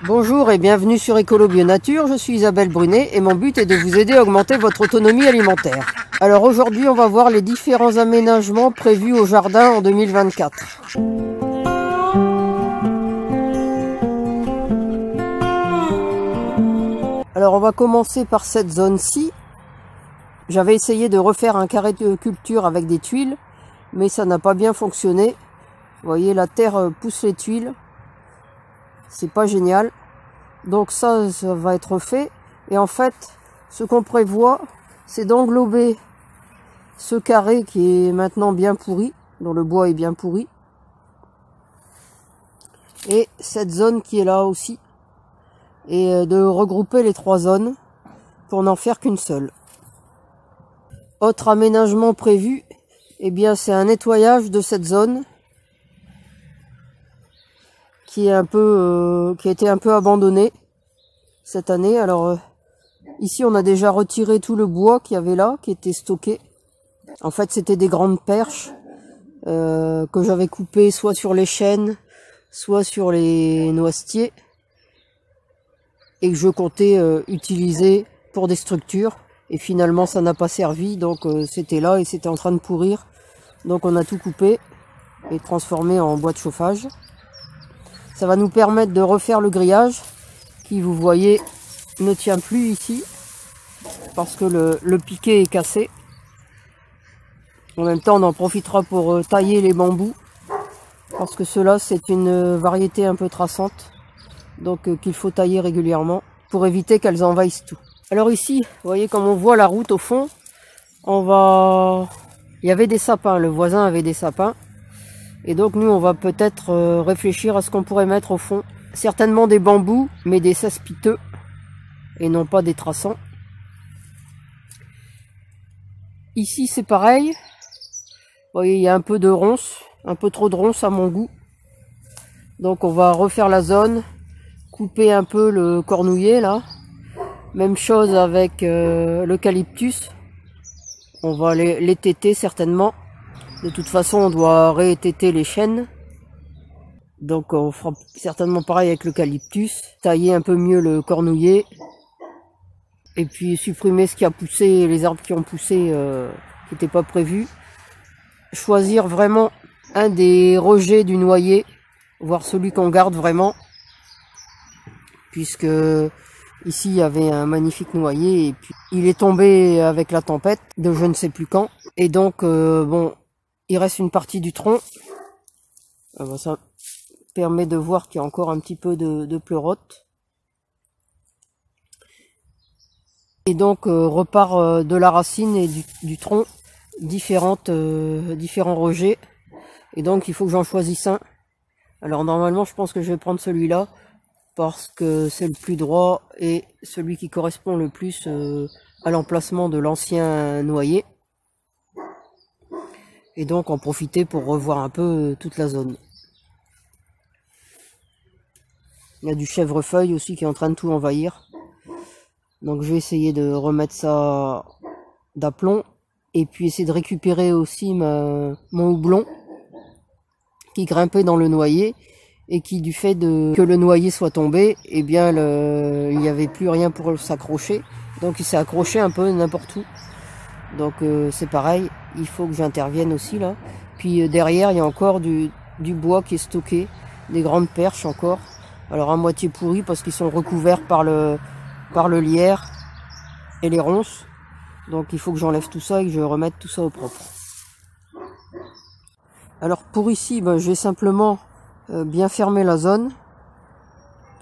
Bonjour et bienvenue sur Écolo Bio Nature, je suis Isabelle Brunet et mon but est de vous aider à augmenter votre autonomie alimentaire. Alors aujourd'hui on va voir les différents aménagements prévus au jardin en 2024. Alors on va commencer par cette zone-ci. J'avais essayé de refaire un carré de culture avec des tuiles, mais ça n'a pas bien fonctionné. Vous voyez, la terre pousse les tuiles. C'est pas génial. Donc ça va être fait. Et en fait, ce qu'on prévoit, c'est d'englober ce carré qui est maintenant bien pourri, dont le bois est bien pourri. Et cette zone qui est là aussi. Et de regrouper les trois zones pour n'en faire qu'une seule. Autre aménagement prévu, eh bien c'est un nettoyage de cette zone qui est qui a été un peu abandonné cette année. Alors ici on a déjà retiré tout le bois qu'il y avait là, qui était stocké. En fait c'était des grandes perches que j'avais coupées soit sur les chênes, soit sur les noisetiers, et que je comptais utiliser pour des structures. Et finalement ça n'a pas servi, donc c'était là et c'était en train de pourrir. Donc on a tout coupé et transformé en bois de chauffage. Ça va nous permettre de refaire le grillage qui, vous voyez, ne tient plus ici parce que le piquet est cassé. En même temps, on en profitera pour tailler les bambous parce que ceux-là, c'est une variété un peu traçante, donc qu'il faut tailler régulièrement pour éviter qu'elles envahissent tout. Alors ici, vous voyez, comme on voit la route au fond, il y avait des sapins, le voisin avait des sapins. Et donc nous on va peut-être réfléchir à ce qu'on pourrait mettre au fond. Certainement des bambous, mais des cespiteux et non pas des traçants. Ici c'est pareil. Vous voyez, il y a un peu de ronces, un peu trop de ronces à mon goût. Donc on va refaire la zone, couper un peu le cornouiller là. Même chose avec l'eucalyptus. On va les téter certainement. De toute façon, on doit réététer les chênes. Donc on fera certainement pareil avec l'eucalyptus. Tailler un peu mieux le cornouiller. Et puis supprimer ce qui a poussé, les arbres qui ont poussé, qui n'étaient pas prévus. Choisir vraiment un des rejets du noyer. Voir celui qu'on garde vraiment. Puisque ici il y avait un magnifique noyer. Et puis il est tombé avec la tempête de je ne sais plus quand. Et donc bon... il reste une partie du tronc. Ça permet de voir qu'il y a encore un petit peu de pleurote. Et donc repart de la racine et du tronc différents rejets. Et donc il faut que j'en choisisse un. Alors normalement je pense que je vais prendre celui-là parce que c'est le plus droit et celui qui correspond le plus à l'emplacement de l'ancien noyer. Et donc en profiter pour revoir un peu toute la zone. Il y a du chèvrefeuille aussi qui est en train de tout envahir. Donc je vais essayer de remettre ça d'aplomb. Et puis essayer de récupérer aussi mon houblon qui grimpait dans le noyer. Et qui, du fait que le noyer soit tombé, eh bien il n'y avait plus rien pour s'accrocher. Donc il s'est accroché un peu n'importe où. Donc c'est pareil, il faut que j'intervienne aussi là. Puis derrière il y a encore du bois qui est stocké, des grandes perches encore. Alors à moitié pourries parce qu'ils sont recouverts par le lierre et les ronces. Donc il faut que j'enlève tout ça et que je remette tout ça au propre. Alors pour ici, je vais simplement bien fermer la zone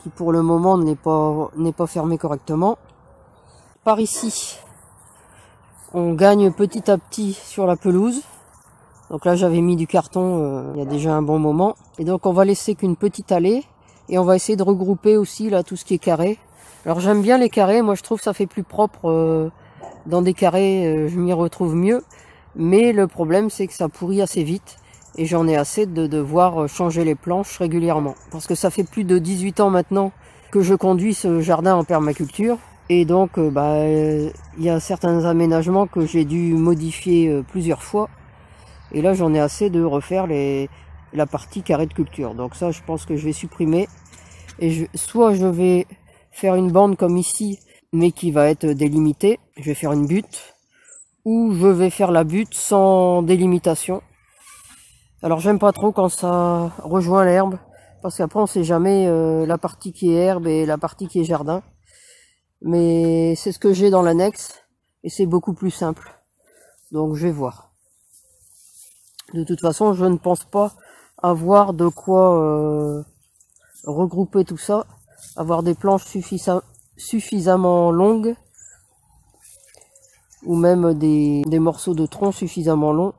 qui pour le moment n'est pas fermée correctement. Par ici, on gagne petit à petit sur la pelouse. Donc là j'avais mis du carton il y a déjà un bon moment. Et donc on va laisser qu'une petite allée. Et on va essayer de regrouper aussi là tout ce qui est carré. Alors j'aime bien les carrés, moi je trouve que ça fait plus propre dans des carrés, je m'y retrouve mieux. Mais le problème c'est que ça pourrit assez vite. Et j'en ai assez de devoir changer les planches régulièrement. Parce que ça fait plus de 18 ans maintenant que je conduis ce jardin en permaculture. Et donc, il y a certains aménagements que j'ai dû modifier plusieurs fois. Et là, j'en ai assez de refaire la partie carré de culture. Donc ça, je pense que je vais supprimer Et soit je vais faire une bande comme ici, mais qui va être délimitée. Je vais faire une butte. Ou je vais faire la butte sans délimitation. Alors j'aime pas trop quand ça rejoint l'herbe, parce qu'après on sait jamais la partie qui est herbe et la partie qui est jardin. Mais c'est ce que j'ai dans l'annexe, et c'est beaucoup plus simple. Donc je vais voir. De toute façon, je ne pense pas avoir de quoi regrouper tout ça, avoir des planches suffisamment longues, ou même des morceaux de tronc suffisamment longs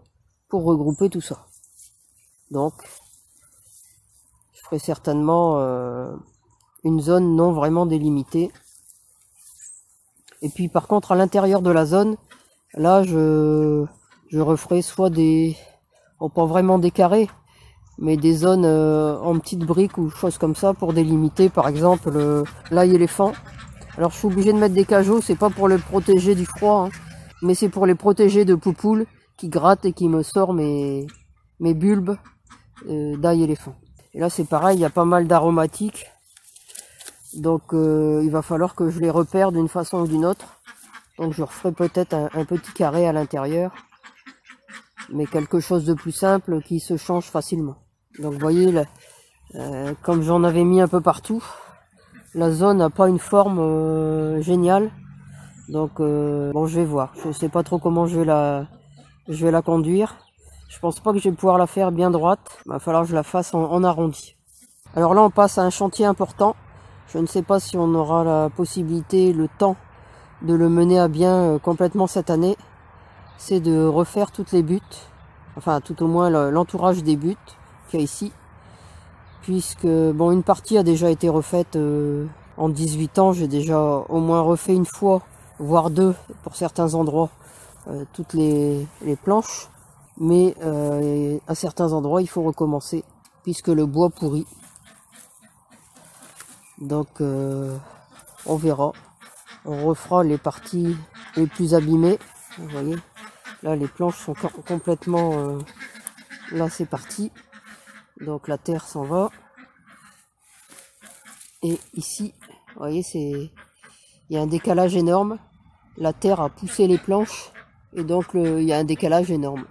pour regrouper tout ça. Donc, je ferai certainement une zone non vraiment délimitée. Et puis par contre, à l'intérieur de la zone, là, je referai soit des... Bon, pas vraiment des carrés, mais des zones en petites briques ou choses comme ça pour délimiter, par exemple, l'ail éléphant. Alors je suis obligé de mettre des cajots, c'est pas pour les protéger du froid, hein, mais c'est pour les protéger de poupoules qui grattent et qui me sortent mes bulbes d'ail éléphant. Et là c'est pareil, il y a pas mal d'aromatiques, donc il va falloir que je les repère d'une façon ou d'une autre. Donc je referai peut-être un petit carré à l'intérieur, mais quelque chose de plus simple qui se change facilement. Donc vous voyez, là, comme j'en avais mis un peu partout, la zone n'a pas une forme géniale. Donc bon, je vais voir. Je sais pas trop comment je vais la conduire. Je pense pas que je vais pouvoir la faire bien droite. Il va falloir que je la fasse en arrondi. Alors là, on passe à un chantier important. Je ne sais pas si on aura la possibilité, le temps de le mener à bien complètement cette année. C'est de refaire toutes les buttes. Enfin, tout au moins l'entourage des buttes qu'il y a ici. Puisque, bon, une partie a déjà été refaite en 18 ans. J'ai déjà au moins refait une fois, voire deux, pour certains endroits, toutes les planches. Mais à certains endroits, il faut recommencer, puisque le bois pourrit. Donc, on verra. On refera les parties les plus abîmées. Vous voyez, là, les planches sont complètement... là, c'est parti. Donc, la terre s'en va. Et ici, vous voyez, il y a un décalage énorme. La terre a poussé les planches. Et donc, il y a un décalage énorme.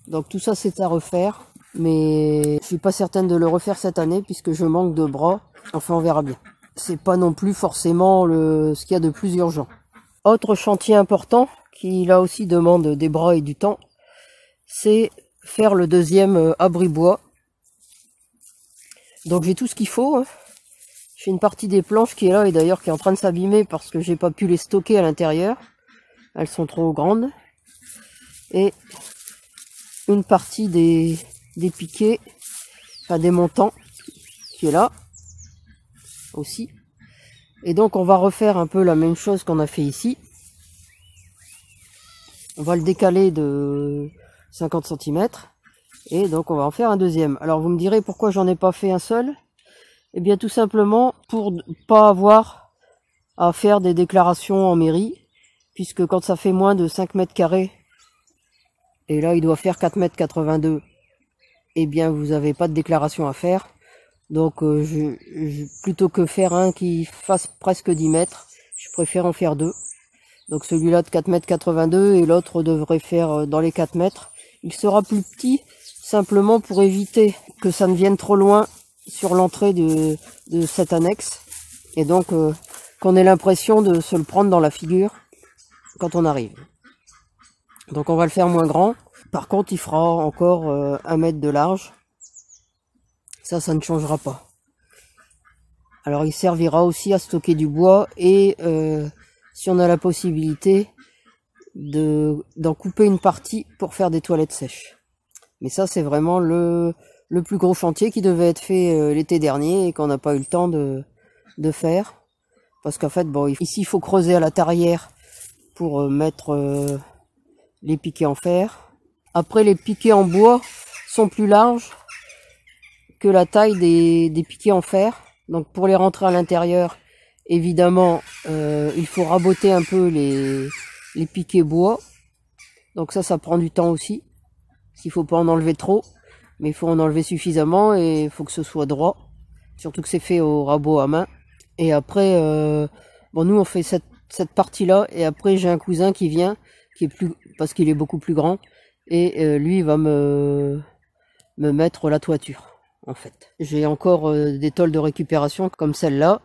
Donc tout ça c'est à refaire, mais je suis pas certaine de le refaire cette année puisque je manque de bras. Enfin, on verra bien. C'est pas non plus forcément ce qu'il y a de plus urgent. Autre chantier important qui là aussi demande des bras et du temps, c'est faire le deuxième abri bois. Donc j'ai tout ce qu'il faut, hein. J'ai une partie des planches qui est là et d'ailleurs qui est en train de s'abîmer parce que j'ai pas pu les stocker à l'intérieur. Elles sont trop grandes. Et une partie des piquets, enfin des montants, qui est là aussi. Et donc on va refaire un peu la même chose qu'on a fait ici. On va le décaler de 50 cm. Et donc on va en faire un deuxième. Alors vous me direz pourquoi j'en ai pas fait un seul. Eh bien tout simplement pour pas avoir à faire des déclarations en mairie. Puisque quand ça fait moins de 5 mètres carrés, et là il doit faire 4,82 m, eh bien vous n'avez pas de déclaration à faire. Donc plutôt que faire un qui fasse presque 10 mètres, je préfère en faire deux. Donc celui-là de 4,82 m et l'autre devrait faire dans les 4 mètres. Il sera plus petit simplement pour éviter que ça ne vienne trop loin sur l'entrée de cette annexe. Et donc qu'on ait l'impression de se le prendre dans la figure quand on arrive. Donc on va le faire moins grand. Par contre il fera encore 1 mètre de large. Ça ne changera pas. Alors il servira aussi à stocker du bois et si on a la possibilité d'en couper une partie pour faire des toilettes sèches. Mais ça c'est vraiment le plus gros chantier qui devait être fait l'été dernier et qu'on n'a pas eu le temps de faire. Parce qu'en fait, bon, ici il faut creuser à la tarière pour mettre les piquets en fer. Après les piquets en bois sont plus larges que la taille des piquets en fer. Donc pour les rentrer à l'intérieur, évidemment, il faut raboter un peu les piquets bois. Donc ça prend du temps aussi. Il faut pas en enlever trop, mais il faut en enlever suffisamment et il faut que ce soit droit. surtout que c'est fait au rabot à main. Et après, bon, nous on fait cette partie-là, et après j'ai un cousin qui vient, qui est plus, parce qu'il est beaucoup plus grand, et lui il va me mettre la toiture, en fait. J'ai encore des tôles de récupération comme celle-là,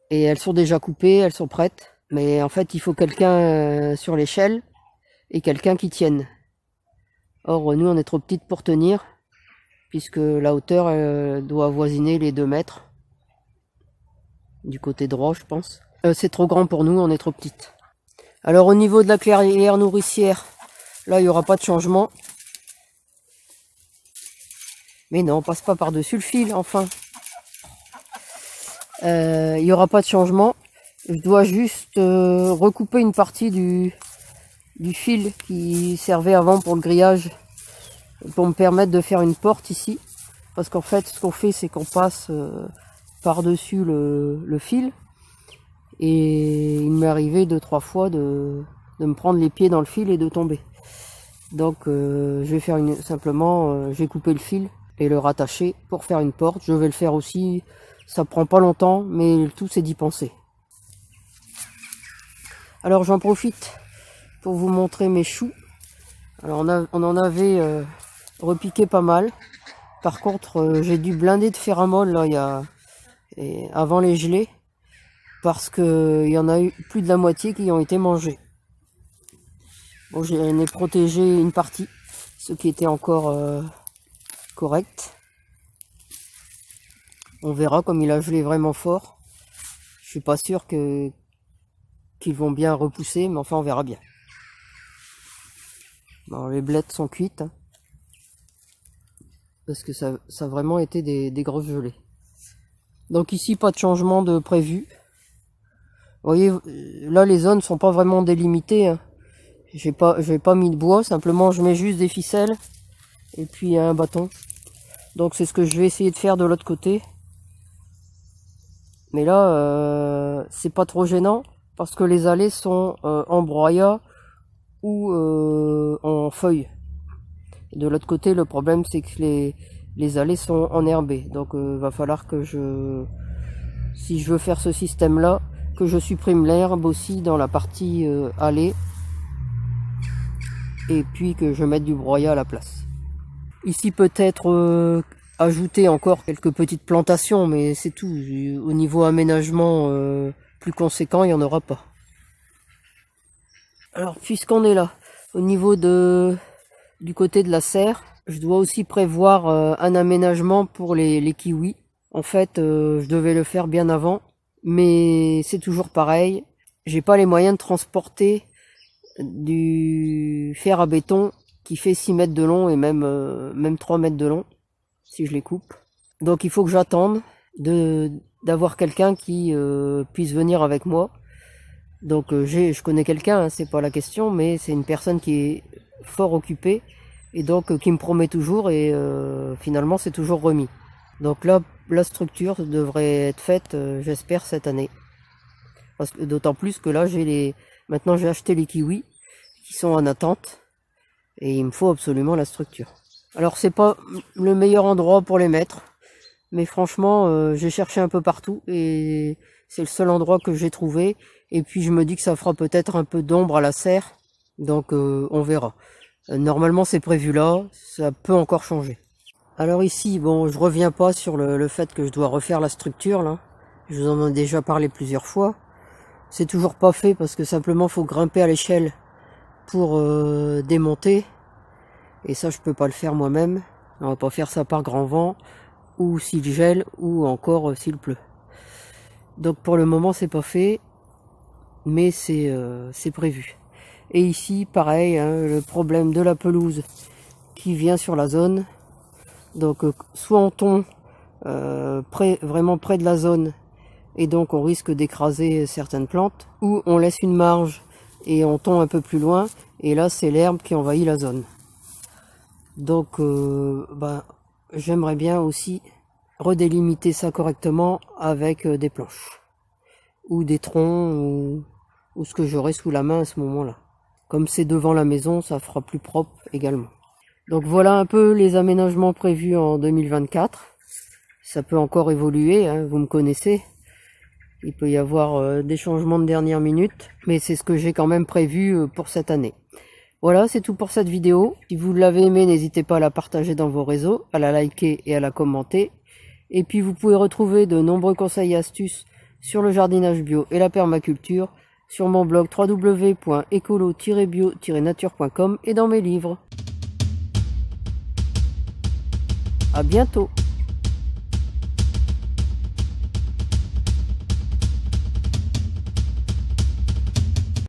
et elles sont déjà coupées, elles sont prêtes, mais en fait il faut quelqu'un sur l'échelle, et quelqu'un qui tienne. Or nous on est trop petites pour tenir, puisque la hauteur doit avoisiner les 2 mètres, du côté droit je pense. C'est trop grand pour nous, on est trop petites. Alors au niveau de la clairière nourricière, là il n'y aura pas de changement. Mais non, on passe pas par-dessus le fil, enfin. Il n'y aura pas de changement. Je dois juste recouper une partie du fil qui servait avant pour le grillage, pour me permettre de faire une porte ici. Parce qu'en fait, ce qu'on fait, c'est qu'on passe par-dessus le fil. Et il m'est arrivé 2-3 fois de me prendre les pieds dans le fil et de tomber. Donc je vais faire simplement, j'ai coupé le fil et le rattacher pour faire une porte. Je vais le faire aussi, ça prend pas longtemps, mais le tout c'est d'y penser. Alors j'en profite pour vous montrer mes choux. Alors on en avait repiqué pas mal. Par contre j'ai dû blinder de féramol là, avant les gelées, parce que il y en a eu plus de la moitié qui ont été mangés. Bon, j'en ai protégé une partie, ce qui était encore correct. On verra, comme il a gelé vraiment fort. Je suis pas sûr qu'ils vont bien repousser, mais enfin on verra bien. Bon, les blettes sont cuites, hein, parce que ça a vraiment été des grosses gelées. Donc ici pas de changement de prévu. Vous voyez, là les zones sont pas vraiment délimitées, hein. J'ai pas mis de bois, simplement je mets juste des ficelles et puis un bâton. Donc c'est ce que je vais essayer de faire de l'autre côté. Mais là c'est pas trop gênant parce que les allées sont en broyat ou en feuilles. De l'autre côté le problème c'est que les allées sont enherbées. Donc va falloir que si je veux faire ce système là, que je supprime l'herbe aussi dans la partie allée. Et puis que je mette du broyat à la place. Ici peut-être ajouter encore quelques petites plantations, mais c'est tout. Au niveau aménagement plus conséquent, il n'y en aura pas. Alors puisqu'on est là, au niveau du côté de la serre, je dois aussi prévoir un aménagement pour les kiwis. En fait, je devais le faire bien avant, mais c'est toujours pareil. J'ai pas les moyens de transporter du fer à béton qui fait 6 mètres de long et même 3 mètres de long si je les coupe. Donc il faut que j'attende d'avoir quelqu'un qui puisse venir avec moi. Donc je connais quelqu'un, hein, c'est pas la question, mais c'est une personne qui est fort occupée et donc qui me promet toujours, et finalement c'est toujours remis. Donc là la structure devrait être faite, j'espère, cette année. Parce que d'autant plus que là maintenant j'ai acheté les kiwis qui sont en attente et il me faut absolument la structure. Alors c'est pas le meilleur endroit pour les mettre, mais franchement j'ai cherché un peu partout et c'est le seul endroit que j'ai trouvé. Et puis je me dis que ça fera peut-être un peu d'ombre à la serre, donc on verra. Normalement c'est prévu là, ça peut encore changer. Alors ici, bon, je reviens pas sur le fait que je dois refaire la structure là. Je vous en ai déjà parlé plusieurs fois. C'est toujours pas fait parce que simplement faut grimper à l'échelle pour démonter. Et ça je peux pas le faire moi-même. On va pas faire ça par grand vent, ou s'il gèle, ou encore s'il pleut. Donc pour le moment c'est pas fait, mais c'est prévu. Et ici pareil, hein, le problème de la pelouse qui vient sur la zone. Donc soit on tombe vraiment près de la zone et donc on risque d'écraser certaines plantes, ou on laisse une marge et on tombe un peu plus loin et là c'est l'herbe qui envahit la zone. Donc j'aimerais bien aussi redélimiter ça correctement avec des planches ou des troncs ou ce que j'aurai sous la main à ce moment là. Comme c'est devant la maison, ça fera plus propre également. Donc voilà un peu les aménagements prévus en 2024. Ça peut encore évoluer, hein, vous me connaissez. Il peut y avoir des changements de dernière minute, mais c'est ce que j'ai quand même prévu pour cette année. Voilà, c'est tout pour cette vidéo. Si vous l'avez aimé, n'hésitez pas à la partager dans vos réseaux, à la liker et à la commenter. Et puis vous pouvez retrouver de nombreux conseils et astuces sur le jardinage bio et la permaculture sur mon blog www.écolo-bio-nature.com et dans mes livres. À bientôt!